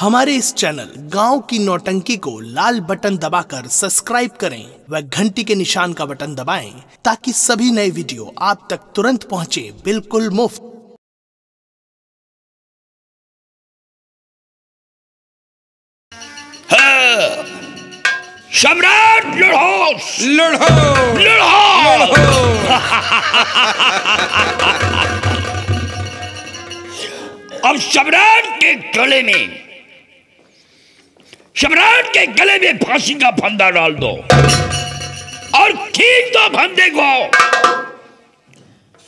हमारे इस चैनल गांव की नौटंकी को लाल बटन दबाकर सब्सक्राइब करें व घंटी के निशान का बटन दबाएं ताकि सभी नए वीडियो आप तक तुरंत पहुंचे बिल्कुल मुफ्त। सम्राट लड़ो लड़ो लड़ो अब सम्राट के गले में फांसी का फंदा डाल दो और खींच दो फंदे को।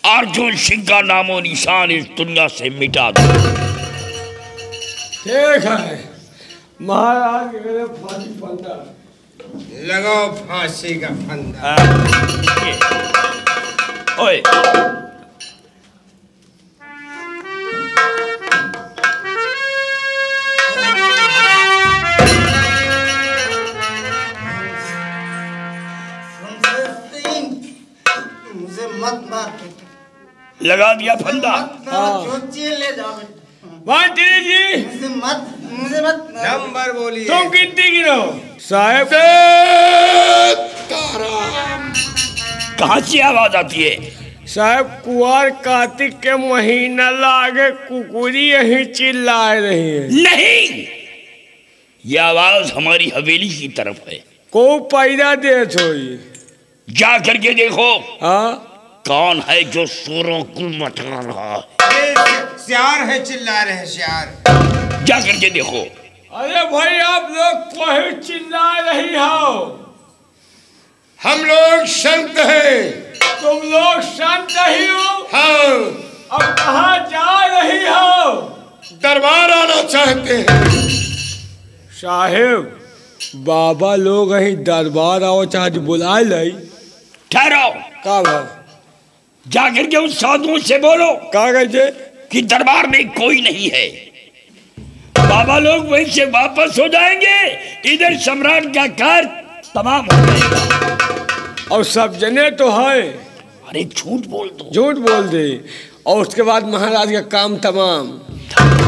अर्जुन सिंह का नामो निशान इस दुनिया से मिटा दो। ठीक है महाराज के गले फांसी फंदा लगाओ फांसी का फंदा। ओए मुझे मत मार, लगा दिया फंदा। ले जाओ। मंत्री जी मुझे मत नंबर बोलिए। तुम कितनी गिरो साहब? कहाँ से आवाज आती है? साहब कुआर कार्तिक के महीना लागे कुकुरी यही चिल्ला रही है। नहीं, यह आवाज हमारी हवेली की तरफ है। को पैदा दे छोड़ी जा करके देखो। हाँ कौन है जो सुरों को मचा रहा है? श्यार है, चिल्ला रहे श्यार। जा करके देखो। अरे भाई आप लोग कोई चिल्ला रही हो? हम लोग संत हैं। तुम लोग संत ही हो? हाँ। अब कहाँ जा रही हो? दरबार आना चाहते हैं। साहेब बाबा लोग અહીં दरबार आओ चाहे बुला लाई। ठहरो। का भाव? जाकर के उस साधुओं से बोलो का कहते कि दरबार में कोई नहीं है। बाबा लोग वहीं से वापस हो जाएंगे। इधर सम्राट का कार्य तमाम हो जाएगा। और सब जने तो है। अरे झूठ बोल दो। झूठ बोल दे और उसके बाद महाराज का काम तमाम।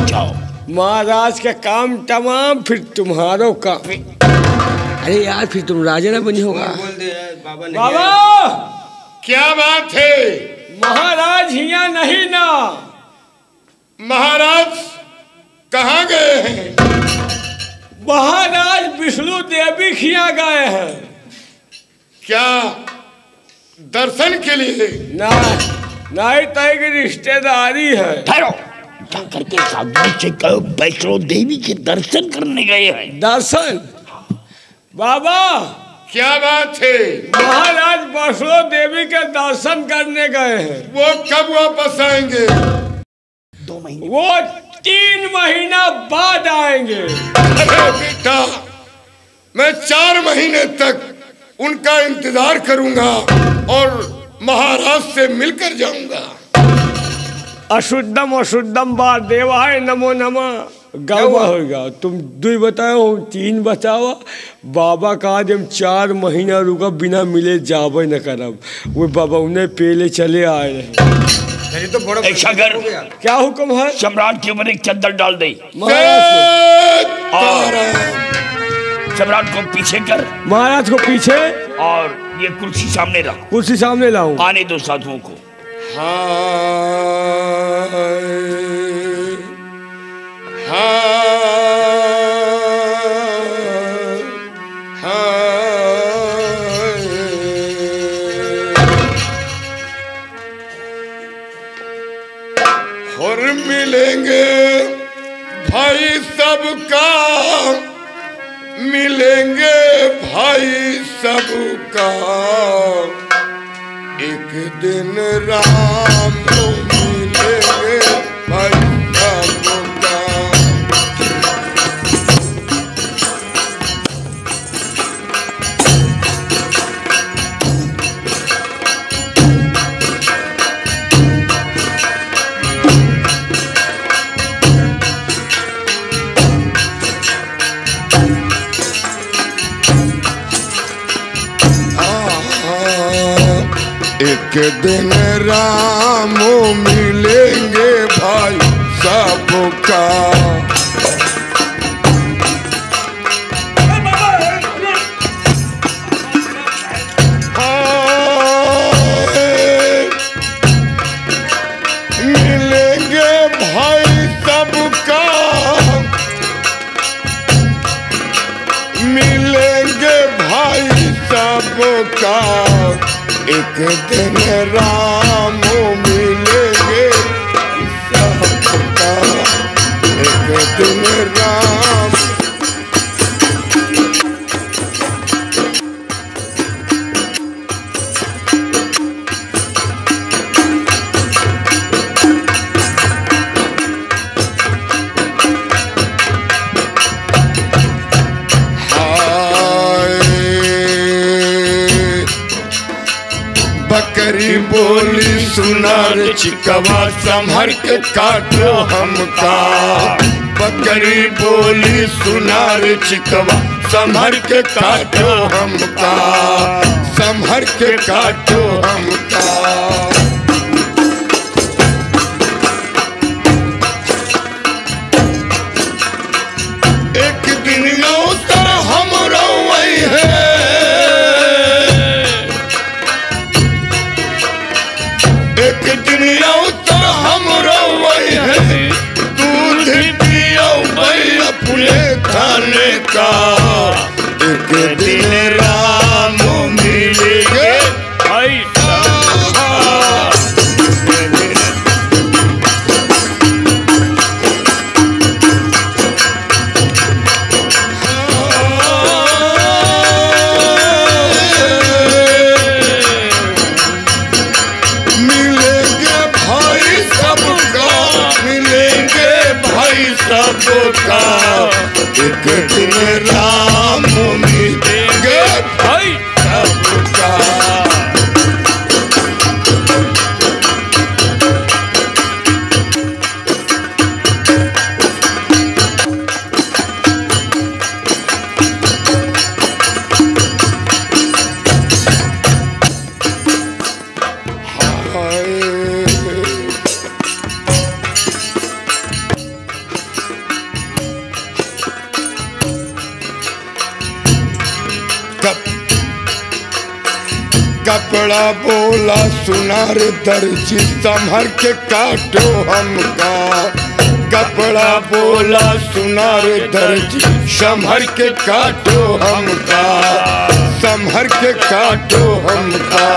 जाओ। महाराज का काम तमाम फिर तुम्हारो काम। अरे यार फिर तुम राजा ना बनी होगा। बोल दे बाबा नहीं। बाबा क्या बात है? महाराज हिया नहीं ना। महाराज कहाँ गए हैं? महाराज विष्णु देवी खिया गए हैं। क्या दर्शन के लिए? नहीं तय की रिश्तेदारी है। ठहरो। जा करके साधुओं से कहो वैष्णो देवी के दर्शन करने गए हैं। दर्शन? बाबा क्या बात है? महाराज वैष्णो देवी के दर्शन करने गए हैं। वो कब वापस आएंगे? 2 महीने। वो 3 महीना बाद आएंगे। अरे बेटा, मैं 4 महीने तक उनका इंतजार करूंगा और महाराज से मिलकर जाऊंगा। अशुद्धम अशुद्धम बा देवाय नमो नमः। गवा होगा। तुम 2 बताओ 3 बताओ। बाबा कहा जब 4 महीना रुका बिना मिले जावे न करब। वो बाबा उन्हें पहले चले आए रहे। तो बड़ा ऐसा कर। क्या हुक्म है? सम्राट के ऊपर एक चद्दर डाल दे। सम्राट को पीछे कर। महाराज को पीछे और ये कुर्सी सामने रख। कुर्सी सामने लाऊं। आने दो साधुओं को। और मिलेंगे भाई सबका, मिलेंगे भाई सबका। एक दिन राम मिलेंगे भाई सबका। एक दिन राम मिलेंगे भाई सबका। सबका एक दिन राम मिलेंगे सबका एक दिन राम। बकरी बोली सुनार चिकवा संभर के काटो हमका। बकरी बोली सुनार चिकवा संभर के काटो हमका, संभर के काटो हमका। एक दिन उतर हम रोई है, एक दिन उतर हम रोई है। दूध पियो भाई अपने खाने का, एक दिन राम मिलेंगे भाई सबका एक दिन राम मिलेंगे भाई सबका। कपड़ा बोला सुनार दर्जी संभर के काटो हमका। कपड़ा बोला सुनार दर्जी संभर के काटो हमका, संभर के काटो हमका।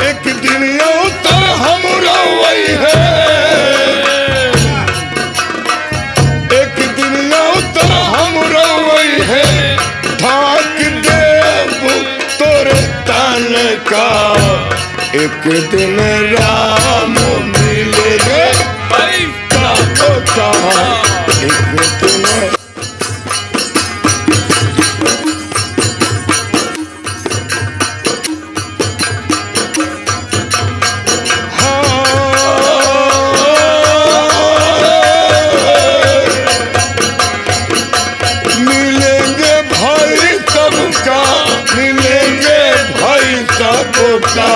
एक दिन उतर हम रोई है, हम रोई है। ढाक देव तोरे तन का, एक दिन राम मिलेंगे सबका एक दिन। मिलेंगे भाई सबका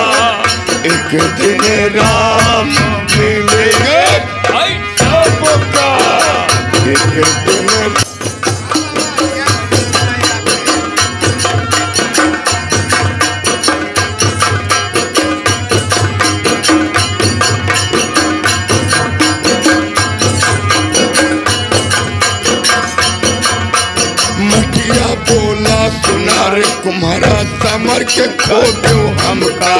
एक दिन राम मिलेंगे भाई सबका एक दिन। मटिया बोला सुनार कुम्हारा समर के खो दो हमका।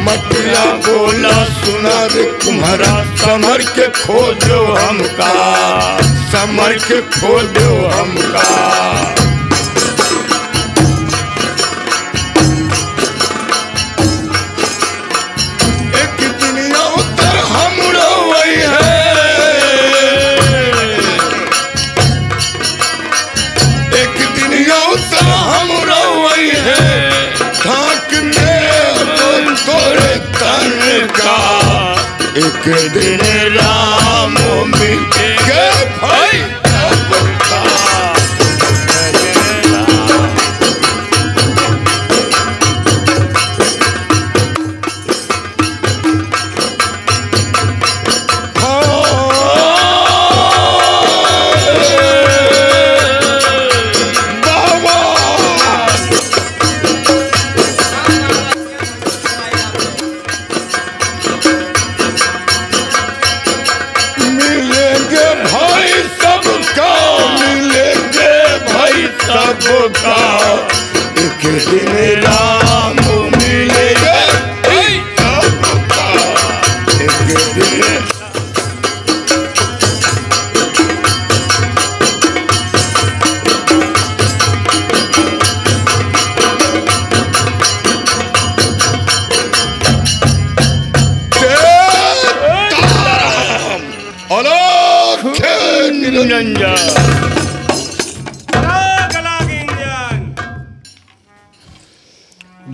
मटिया बोला सुनार कुम्हारा समर के खो दो हमका, समर के खो दो हमका। एक दिन उतर हम रोई है, एक दिन उतर हम रोई है। ढाक में तोरे तन का, एक दिन राम मिलेंगे भाई सबका। मिलेंगे भाई सब का, एक दिन राम मिलेंगे सबका, एक दिन।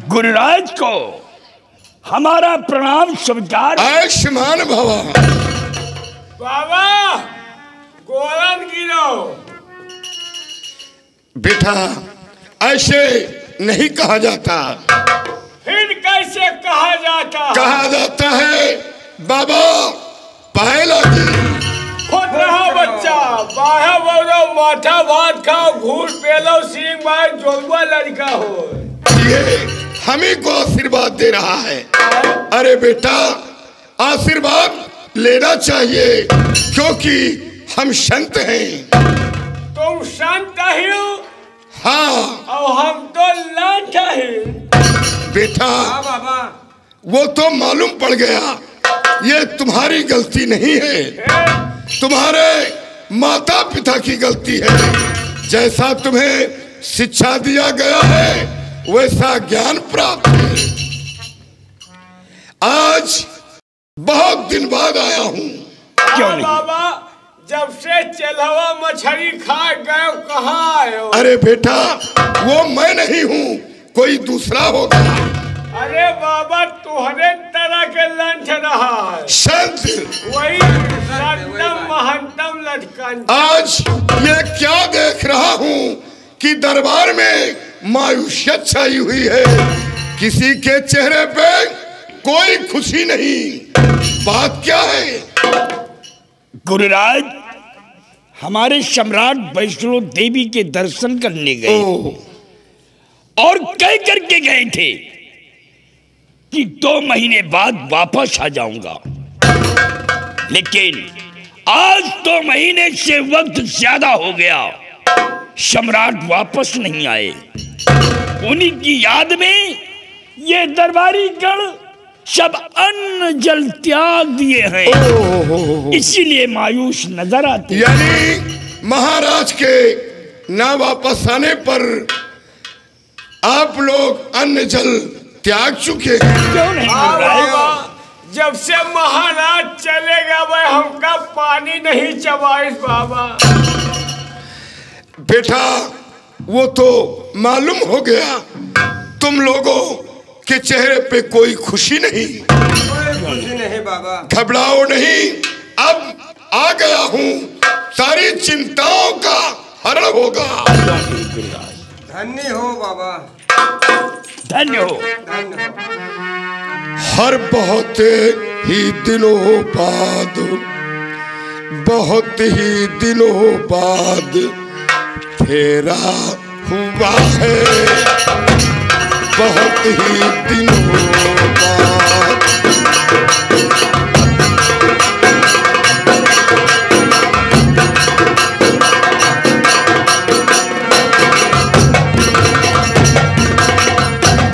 गुरुराज को हमारा प्रणाम स्वीकार। आयुष्मान भवा। बाबा गोलन गिरो। बेटा ऐसे नहीं कहा जाता। फिर कैसे कहा जाता? कहा जाता है बाबा पहला खुद रहा बच्चा, बाहे बोलो माथा भात खाओ, घूस पे लो, सींग मार जोगवा लड़का हो। ये हमें को आशीर्वाद दे रहा है। अरे बेटा आशीर्वाद लेना चाहिए क्योंकि हम संत हैं। तुम संत ही हो? हाँ। और हम तो लाट हैं। बेटा बाबा वो तो मालूम पड़ गया, ये तुम्हारी गलती नहीं है, तुम्हारे माता पिता की गलती है। जैसा तुम्हें शिक्षा दिया गया है वैसा ज्ञान प्राप्त है। आज बहुत दिन बाद आया हूँ। क्यों नहीं? बाबा जब से चलवा मछली खा गए कहाँ आए हो? अरे बेटा वो मैं नहीं हूँ, कोई दूसरा होगा। अरे बाबा तुहरे तरह के लंच रहा है। संत वही संतम महंतम लटकन। आज ये क्या देख रहा हूँ कि दरबार में मायूसियत छाई हुई है, किसी के चेहरे पे कोई खुशी नहीं। बात क्या है? गुरुराज हमारे सम्राट वैष्णो देवी के दर्शन करने गए और कह करके गए थे कि 2 महीने बाद वापस आ जाऊंगा, लेकिन आज 2 महीने से वक्त ज्यादा हो गया, सम्राट वापस नहीं आए। उन्हीं की याद में ये दरबारी गण सब अन्न जल त्याग दिए हैं, इसीलिए मायूस नजर आते। यानी महाराज के ना वापस आने पर आप लोग अन्न जल त्याग चुके हैं। क्यों नहीं? बाबा जब से महाराज चलेगा वह हमका पानी नहीं चबाइस बाबा। बेटा वो तो मालूम हो गया, तुम लोगों के चेहरे पे कोई खुशी नहीं। खुशी नहीं बाबा। घबराओ नहीं, अब आ गया हूँ, सारी चिंताओं का हरण होगा। धन्य हो बाबा, धन्य हो। धन्य हो। हर बहुत ही दिनों बाद, बहुत ही दिनों बाद फेरा हुआ है, बहुत ही दिनों बाद।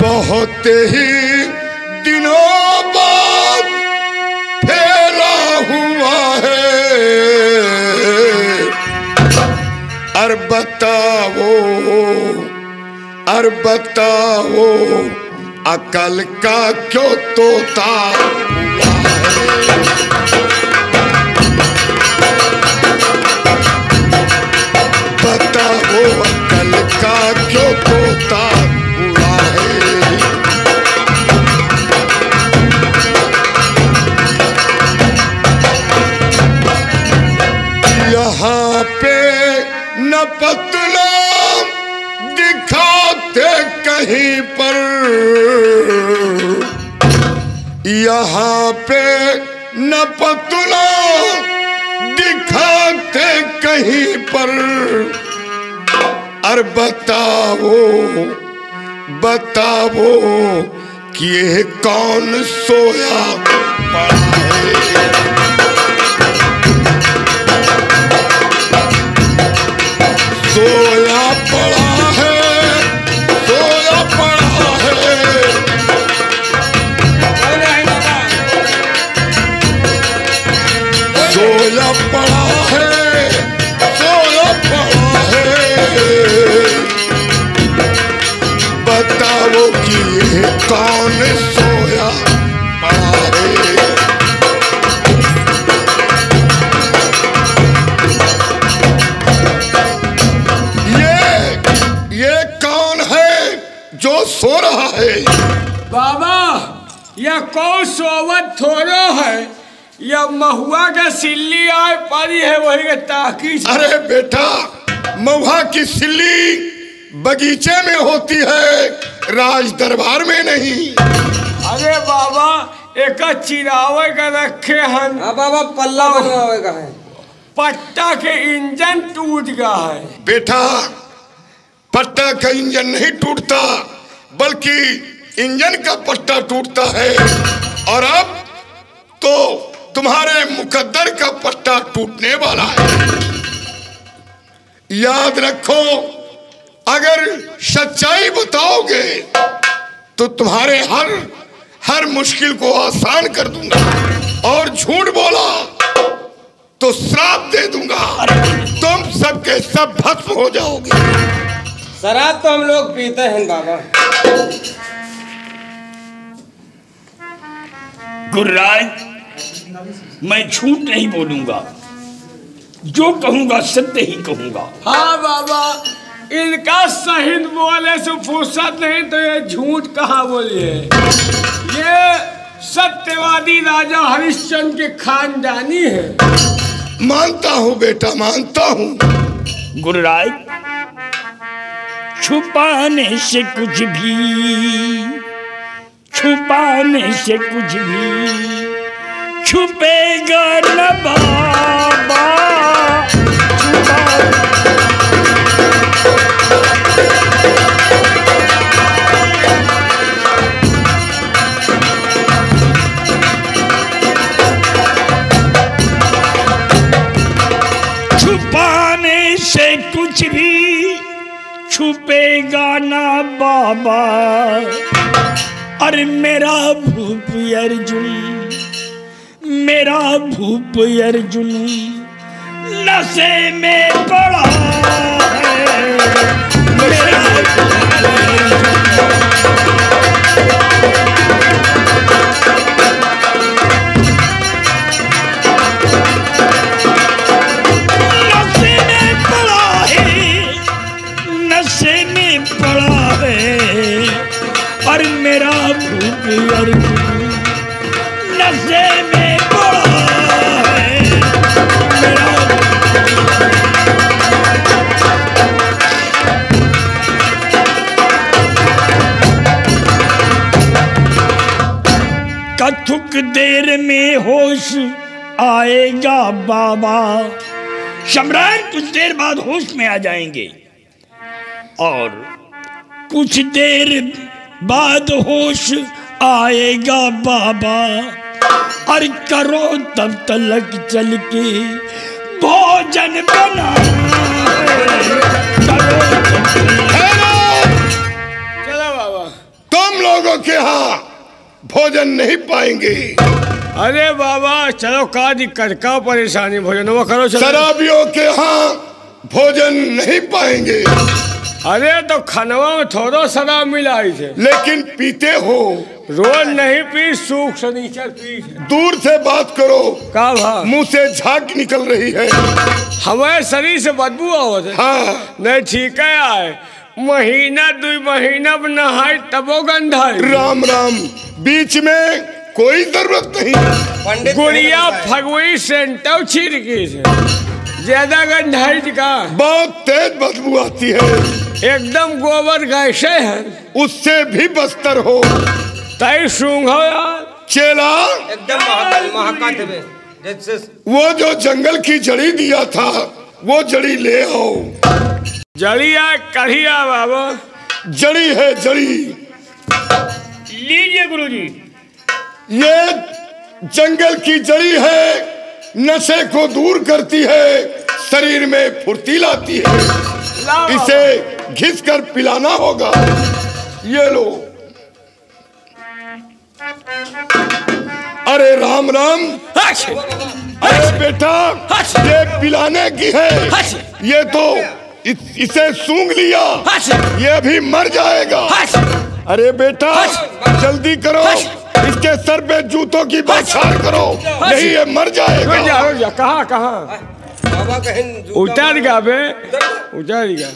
बहुत ही दिनों बाद फेरा हुआ है, और बताओ अकल का क्यों तोता हुआ है। बताओ अकल का क्यों तोता हुआ है। यहाँ पे न पतला दिखाते कहीं पर, यहाँ पे न पतला दिखाते कहीं पर, और बताओ कि ये कौन सोया पड़ा है। सोया पड़ा है बाबा यह कौन सोवत थोड़ो है, यह महुआ का सिल्ली आए पड़ी है वही के ताकि। अरे बेटा महुआ की सिल्ली बगीचे में होती है, राज दरबार में नहीं। अरे बाबा एक चिरावे का रखे हन। हाँ बाबा पल्ला बनवावे का है। पट्टा के इंजन टूट गया है। बेटा पट्टा का इंजन नहीं टूटता, बल्कि इंजन का पट्टा टूटता है। और अब तो तुम्हारे मुकद्दर का पट्टा टूटने वाला है। याद रखो, अगर सच्चाई बताओगे तो तुम्हारे हर मुश्किल को आसान कर दूंगा, और झूठ बोला तो श्राप दे दूंगा, तुम सबके सब भस्म हो जाओगे। शराब तो हम लोग पीते हैं बाबा। गुरुराज, मैं झूठ नहीं बोलूंगा, जो कहूंगा सत्य ही कहूंगा। हाँ बाबा, इनका सही बोले से फुर्सत नहीं तो ये झूठ कहाँ बोलिए। ये सत्यवादी राजा हरिश्चंद्र के खानदानी है। मानता हूँ बेटा, मानता हूँ। गुरुराज, छुपाने से कुछ भी, छुपाने से कुछ भी छुपेगा न बाबा। छुपाने से कुछ भी छुपेगा ना बाबा। अरे मेरा भूप अर्जुन, मेरा भूप अर्जुन नशे में पड़ा है। मेरा नशे में पड़ा है, नशे में पड़ा है। और मेरा भूप अर्जुन नशे में पड़ा है। मेरा कथुक देर में होश आएगा बाबा। सम्राट कुछ देर बाद होश में आ जाएंगे, और कुछ देर बाद होश आएगा बाबा। और करो तब तलक चल के भोजन बना। चलो बाबा, तुम लोगों के यहाँ भोजन नहीं पाएंगे। अरे बाबा चलो, का दिक्कत, का परेशानी, भोजन वो करो। चलो। शराबियों के यहाँ भोजन नहीं पाएंगे। अरे तो खनवा में थोड़ा शराब मिलाई थे, लेकिन पीते हो। रोज नहीं पी, सूख शनीचर पी। दूर से बात करो, का भा मुंह से झाग निकल रही है। हमारे शरीर से बदबू आवत है। हाँ नहीं ठीक है आए, महीना 2 महीना में नहाई तबो गंधाई। राम राम, बीच में कोई जरूरत नहीं। पंडित गुड़िया फगुई सेंटव छिड़की से ज्यादा गंधाई का। बहुत तेज बदबू आती है, एकदम गोबर गैसे है, उससे भी बदतर हो। तय सूंघो यार। चेला, एकदम महका देवे जैसे। वो जो जंगल की जड़ी दिया था, वो जड़ी ले आओ। जड़िया कढ़िया बाबा। जड़ी है जड़ी। लीजिए गुरुजी। ये जंगल की जड़ी है, नशे को दूर करती है, शरीर में फुर्ती लाती है। इसे घिस कर पिलाना होगा। ये लो। अरे राम राम। अरे बेटा, ये पिलाने की है। ये तो इसे सूंघ लिया, ये भी मर जाएगा। अरे बेटा जल्दी करो, इसके सर पे जूतों की बौछार करो, नहीं ये मर जाएगा। कहाँ कहाँ बाबा कहीं उतर गया बे, उतर गया।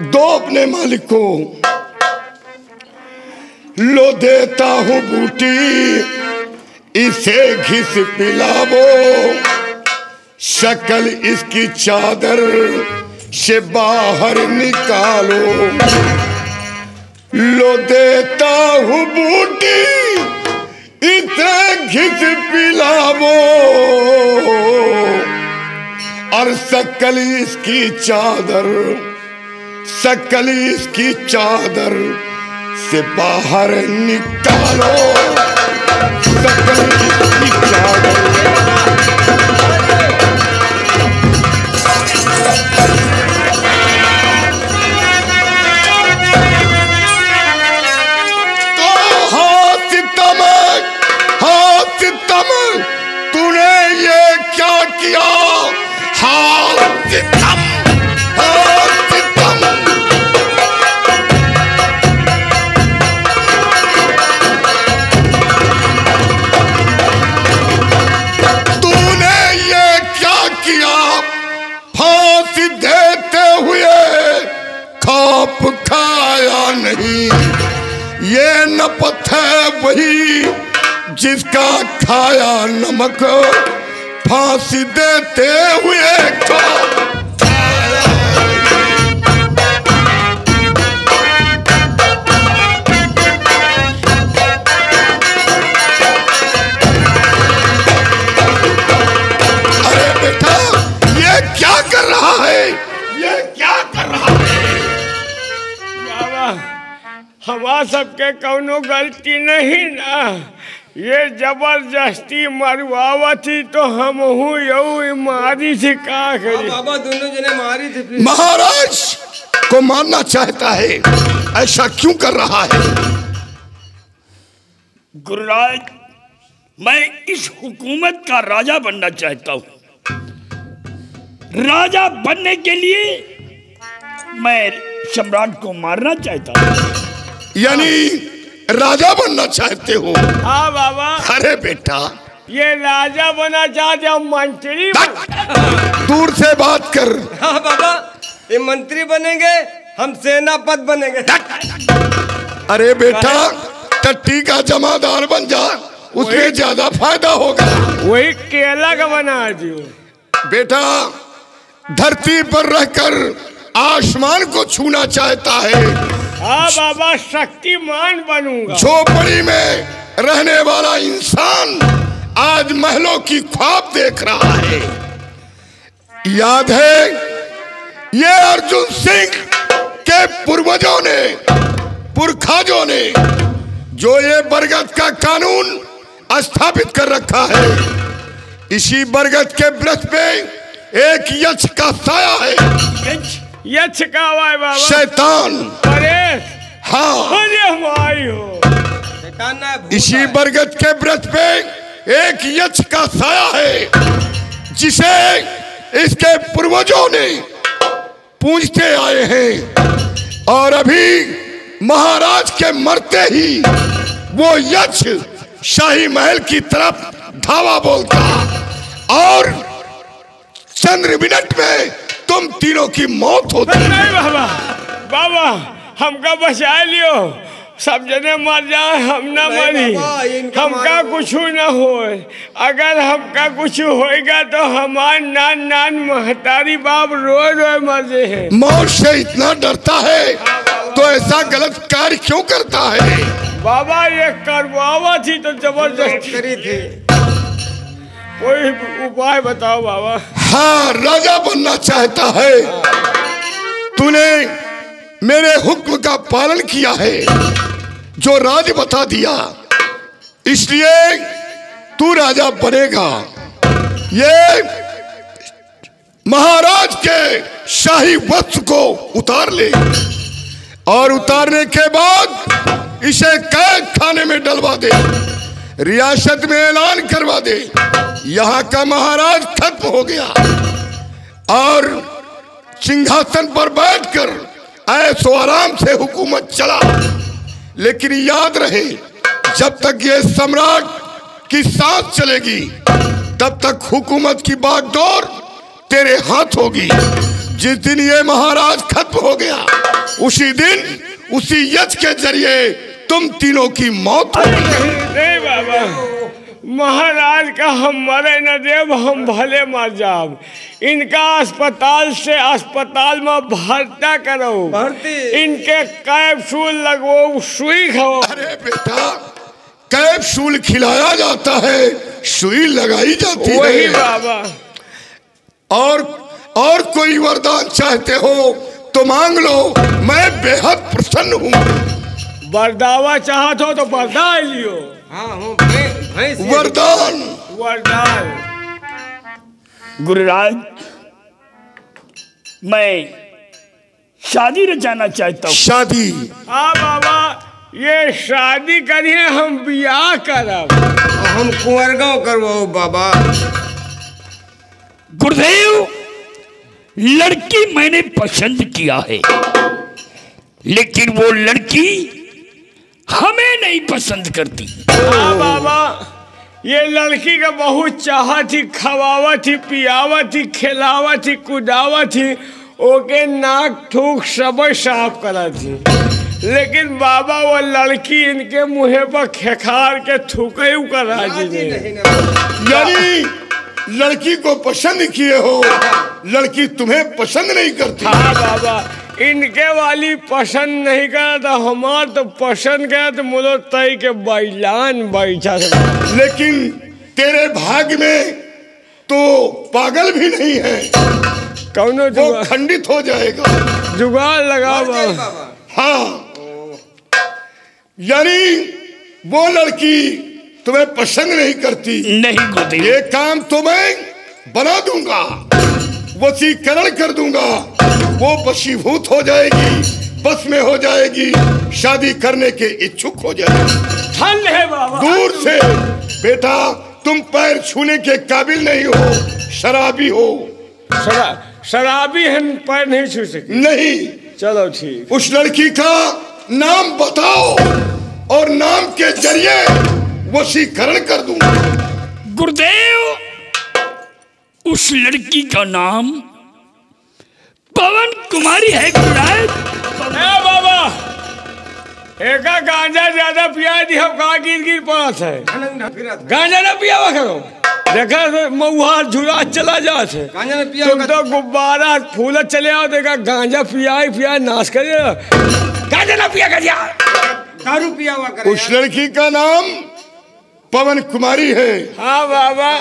दो अपने मालिक को। लो देता हूँ बूटी इसे घिस पिलावो, शक्ल इसकी चादर से बाहर निकालो। लो देता हूँ बूटी इसे घिस पिलावो, और शक्ल इसकी चादर से बाहर निकालो, शक्ल इसकी चादर। तूने ये क्या किया? तूने ये क्या किया? फांसी देते हुए खाप खाया नहीं। ये नपथ है वही जिसका खाया नमक, फांसी देते हुए खाया। अरे बेटा ये क्या कर रहा है? ये क्या कर रहा है? बाबा हमारा सबके कौनो गलती नहीं ना, ये जबरदस्ती मरवावा थी तो हम यू मारी थी। का करी बाबा दोनों जने मारी थी। महाराज को मारना चाहता है, ऐसा क्यों कर रहा है? गुरुराज, मैं इस हुकूमत का राजा बनना चाहता हूँ। राजा बनने के लिए मैं सम्राट को मारना चाहता हूँ। यानी राजा बनना चाहते हो? हाँ बाबा। अरे बेटा ये राजा बना चाहते हम मंत्री दूर से बात कर। हाँ बाबा, ये मंत्री बनेंगे, हम सेनापति बनेंगे। अरे बेटा टट्टी का जमादार बन जा, उसमें ज्यादा फायदा होगा। वही केला का बना दियो। बेटा धरती पर रहकर आसमान को छूना चाहता है। हाँ बाबा, शक्तिमान बनूंगा। झोपड़ी में रहने वाला इंसान आज महलों की ख्वाब देख रहा है। याद है ये अर्जुन सिंह के पूर्वजों ने, पुरखाजों ने जो ये बरगद का कानून स्थापित कर रखा है। इसी बरगद के वृक्ष पे एक यक्ष का साया है। यक्ष का है बाबा? शैतान। अरे हाँ, अरे हम आई हो। शैतान ना है, भूत इसी है। बरगद के वृक्ष पे एक यक्ष का साया है जिसे इसके पूर्वजों ने पूजते आए हैं। और अभी महाराज के मरते ही वो यक्ष शाही महल की तरफ धावा बोलता और चंद्र मिनट में तुम तीनों की मौत होती। नहीं बाबा, बाबा हमका बचा लियो। सब जने मर जाए, हम ना नहीं मरी, बाबा, इनका हमका मारो। कुछ ना हो। अगर हमका कुछ होएगा तो हमार नान नान महतारी बाप रोए रोए मर जे है। मौत से इतना डरता है तो ऐसा गलत कार्य क्यों करता है? बाबा ये करवावा थी तो जबरदस्ती करी थी। कोई उपाय बताओ बाबा। हाँ, राजा बनना चाहता है। तूने मेरे हुक्म का पालन किया है, जो राज बता दिया, इसलिए तू राजा बनेगा। ये महाराज के शाही वस्त्र को उतार ले और उतारने के बाद इसे कैद खाने में डलवा दे, रियासत में ऐलान करवा दे यहाँ का महाराज खत्म हो गया और सिंहासन पर बैठकर ऐशो आराम से हुकूमत चला। लेकिन याद रहे, जब तक ये सम्राट की सांस चलेगी तब तक हुकूमत की बागडोर तेरे हाथ होगी। जिस दिन ये महाराज खत्म हो गया उसी दिन उसी यज्ञ के जरिए तुम तीनों की मौत हो। नहीं बाबा, महाराज का हम मरे न देव, हम भले मर जाब। इनका अस्पताल से अस्पताल में भर्ता करो, भर्ती इनके कैप्सूल लगवाओ, सुई खाओ। अरे बेटा, कैप्सूल खिलाया जाता है, सुई लगाई जाती है। वही बाबा। और कोई वरदान चाहते हो तो मांग लो, मैं बेहद प्रसन्न हूँ। बरदावा चाहत हो तो बरदा लियो। हाँ हूँ वरदान। वरदान। गुरुराज, मैं शादी रचाना चाहता हूँ। शादी? हाँ बाबा, ये शादी करिए, हम ब्याह करब। हम कुंवरगांव करवाओ बाबा। गुरुदेव, लड़की मैंने पसंद किया है, लेकिन वो लड़की हमें नहीं पसंद करती। हाँ बाबा, ये लड़की का बहुत चाहत थी, खवावत थी, पियावत थी, खिलावत थी, कुदावत थी, ओके नाक थूक सब साफ करा थी। लेकिन बाबा वो लड़की इनके मुँह पर खेखार के थूके करा दी। यानी लड़की को पसंद किए हो, लड़की तुम्हें पसंद नहीं करती? हाँ बाबा, इनके वाली पसंद नहीं करा था, हमार तो पसंद करा तो मुझे तय के बैलान बैठा। लेकिन तेरे भाग्य में तो पागल भी नहीं है, कौन वो खंडित हो जाएगा। जुगाड़ लगा बाबा। हाँ, यानी वो लड़की तुम्हें पसंद नहीं करती। नहीं गुरुदेव, ये काम तो मैं बना दूंगा, वशीकरण कर दूंगा, वो वशीभूत हो जाएगी, बस में हो जाएगी, शादी करने के इच्छुक हो जाएगी। ठंड है बाबा। दूर से बेटा, तुम पैर छूने के काबिल नहीं हो, शराबी हो। शराबी हम पैर नहीं छू सके। नहीं। चलो ठीक। उस लड़की का नाम बताओ और नाम के जरिए वशीकरण कर दूंगा। गुरुदेव, उस लड़की का नाम पवन कुमारी है। गुरुराज, बाबा, एक गांजा ज्यादा पिया दी, हम कहा गिर पड़ा है। गांजा ना पिया करो, देखा मऊहा झूला चला जाते। तुम तो गुब्बारा फूल चले आओ, देखा गांजा पिया नाश कर। गांजा ना पिया कर, दारू पिया हुआ करे। उस लड़की का नाम पवन कुमारी है। हाँ बाबा,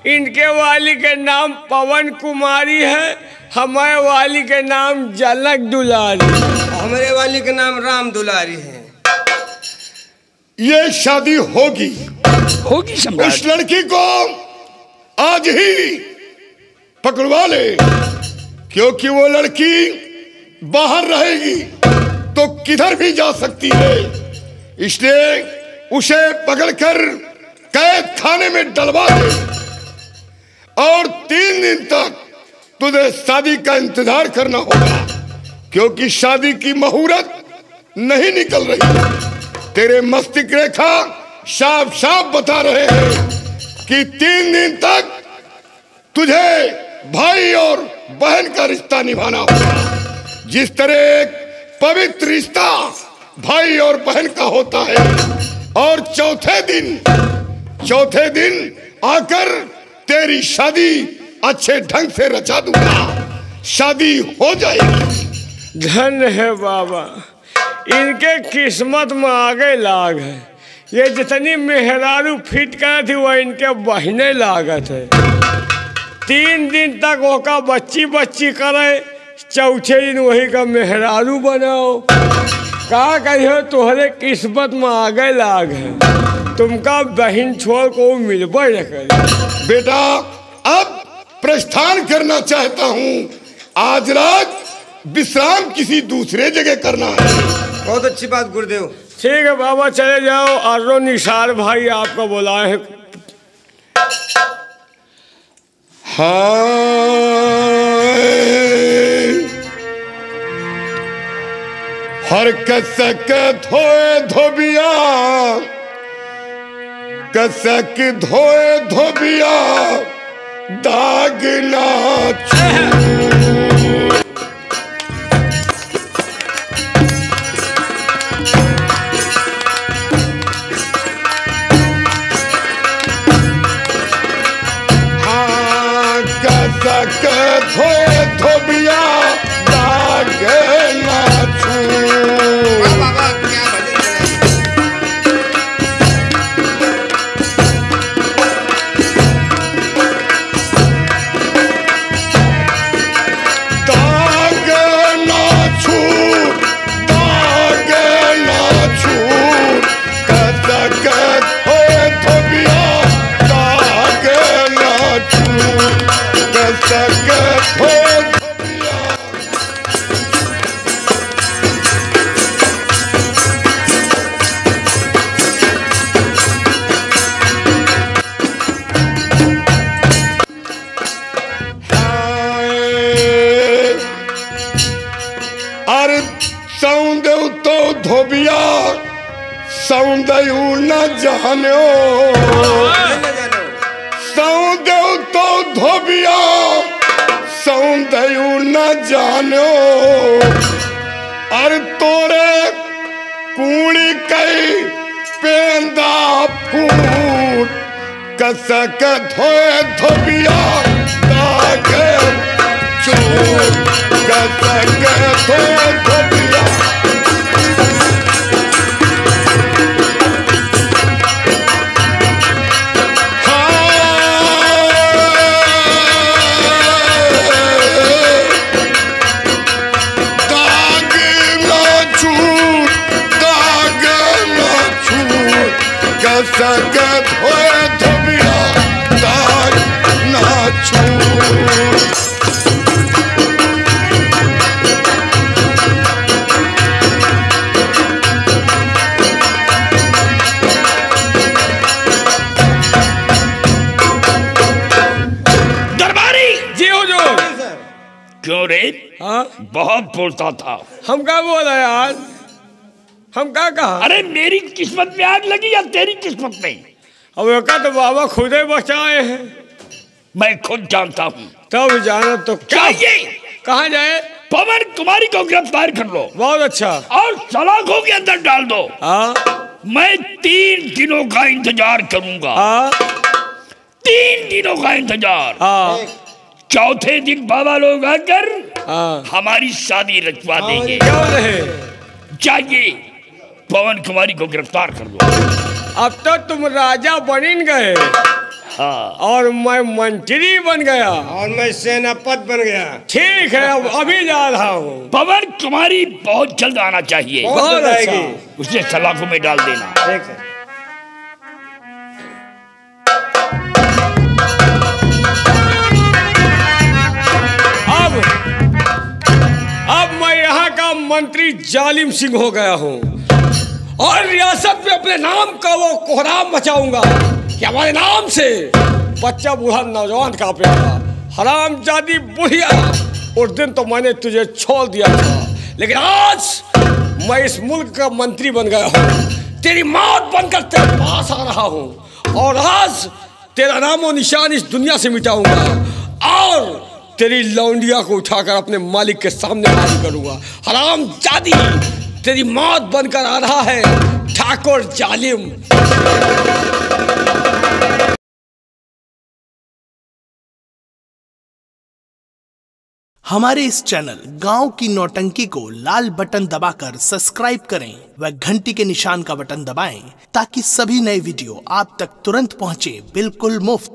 इनके वाली के नाम पवन कुमारी है, हमारे वाली के नाम जनक दुलारी, हमारे वाली के नाम राम दुलारी है। ये शादी होगी सम्राट। उस लड़की को आज ही पकड़वा ले, क्योंकि वो लड़की बाहर रहेगी तो किधर भी जा सकती है, इसलिए उसे पकड़कर कैद खाने में डलवा दे और 3 दिन तक तुझे शादी का इंतजार करना होगा, क्योंकि शादी की मुहूर्त नहीं निकल रही। तेरे मस्तिष्क रेखा साफ साफ बता रहे हैं कि 3 दिन तक तुझे भाई और बहन का रिश्ता निभाना होगा। जिस तरह एक पवित्र रिश्ता भाई और बहन का होता है, और चौथे दिन आकर तेरी शादी अच्छे ढंग से रचा दूंगा, शादी हो जाएगी। धन्य है बाबा, इनके किस्मत में आगे लाग है। ये जितनी मेहरारू फिट कर थी वो इनके बहने लागत है। 3 दिन तक ओका बच्ची करे, चौथे दिन वही का मेहरारू बनाओ। का कहियो तुहरे किस्मत में आगे लाग है, तुमका बहन छोड़ को मिलबे न करे। बेटा, अब प्रस्थान करना चाहता हूँ, आज रात विश्राम किसी दूसरे जगह करना है। बहुत अच्छी बात गुरुदेव। ठीक है बाबा, चले जाओ। आरो निसार भाई आपको बुलाए हैं। हर कसक धोए धोबिया, कसक धोए धोबिया, दाग ना कसके धोए धोबिया दागे ना छू। बाबा क्या धोबिया सौंदयू न जानो सौंदयू तो धोबिया सौंदयू न जानो अरे तोरे कूड़ी कई पेंदा फूट कसक धोए धोबिया दागे चूट कसक धोए धोबिया। कसके धोए धोबिया दाग ना छू। दरबारी जी हुजूर। क्यों रे? हाँ बहुत बोलता था। हम क्या बोला यार, हम क्या कहा? अरे मेरी किस्मत में आग लगी या तेरी किस्मत में? अब का तो बाबा खुद ही बचाए हैं। मैं खुद जानता हूँ। तब जाना तो क्या? चाहिए कहाँ जाए? पवन कुमारी को गिरफ्तार कर लो। बहुत अच्छा। और सलाखों के अंदर डाल दो। हाँ मैं 3 दिनों का इंतजार करूंगा। हाँ 3 दिनों का इंतजार। हाँ चौथे दिन बाबा लोग आकर हाँ हमारी शादी रचवा देंगे। क्यों नहीं? चाहिए पवन कुमारी को गिरफ्तार कर लो। अब तो तुम राजा बन गए। हाँ और मैं मंत्री बन गया और मैं सेनापति बन गया। ठीक है, अब अभी जा रहा हूँ। पवन कुमारी बहुत जल्द आना चाहिए। बहुत अच्छा। उसे सलाखों में डाल देना। ठीक है। अब मैं यहाँ का मंत्री जालिम सिंह हो गया हूँ और रियासत में अपने नाम का वो कोहराम मचाऊंगा कि हमारे नाम से बच्चा बूढ़ा नौजवान कांपेगा। हरामजादी बुढ़िया, उस दिन तो मैंने तुझे छोड़ दिया था, लेकिन आज मैं इस मुल्क का मंत्री बन गया हूँ। तेरी मौत बनकर तेरे पास आ रहा हूँ और आज तेरा नामो निशान इस दुनिया से मिटाऊंगा और तेरी लौंडिया को उठाकर अपने मालिक के सामने हाजिर करूंगा। हरामजादी, तेरी मौत बनकर आ रहा है ठाकुर जालिम। हमारे इस चैनल गांव की नौटंकी को लाल बटन दबाकर सब्सक्राइब करें व घंटी के निशान का बटन दबाएं ताकि सभी नए वीडियो आप तक तुरंत पहुंचे बिल्कुल मुफ्त।